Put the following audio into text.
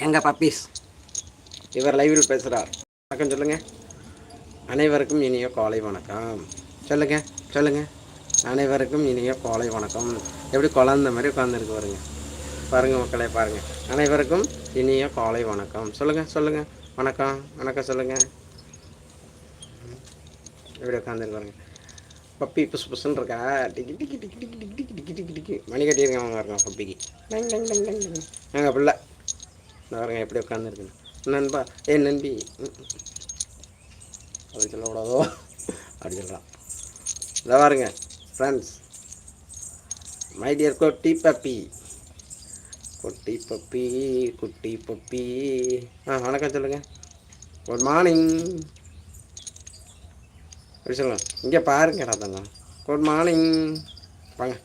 எங்கள் பப்பீஸ் இவர் லைவில் பேசுகிறார். வணக்கம் சொல்லுங்கள். அனைவருக்கும் இனிய காலை வணக்கம். சொல்லுங்கள் சொல்லுங்கள். அனைவருக்கும் இனிய காலை வணக்கம். எப்படி குழந்த மாதிரி உட்காந்துருக்கு பாருங்க. பாருங்கள் மக்களே பாருங்கள். அனைவருக்கும் இனிய காலை வணக்கம். சொல்லுங்கள் சொல்லுங்கள். வணக்கம் வணக்கம் சொல்லுங்கள். எப்படி உட்காந்துருக்கு பாருங்க. பப்பி புஸ் புஸ்ன்னு இருக்கா. டிக்கி டிக்கி டிக்கி டிக்கி டிக்கி டிக்கி டிக்கி டிக்கி டிக்கி மணி கட்டியிருக்கேன் அவங்க இருக்கான் பப்பிக்கு. டங் டங் டங் டங் டங். எங்கள் பிள்ளை பாருங்க எப்படி உட்காந்துருக்குன்னு. நண்பா நண்பி அப்படி சொல்லக்கூடாதோ அப்படி சொல்லலாம். இதை பாருங்க ஃப்ரெண்ட்ஸ், மை டியர் குட்டி பப்பி. குட்டி பப்பி குட்டி பப்பி. வணக்கம் சொல்லுங்கள். குட் மார்னிங் அப்படி சொல்லுங்கள். இங்கே பாருங்கடா தங்க. Good morning. வாங்க.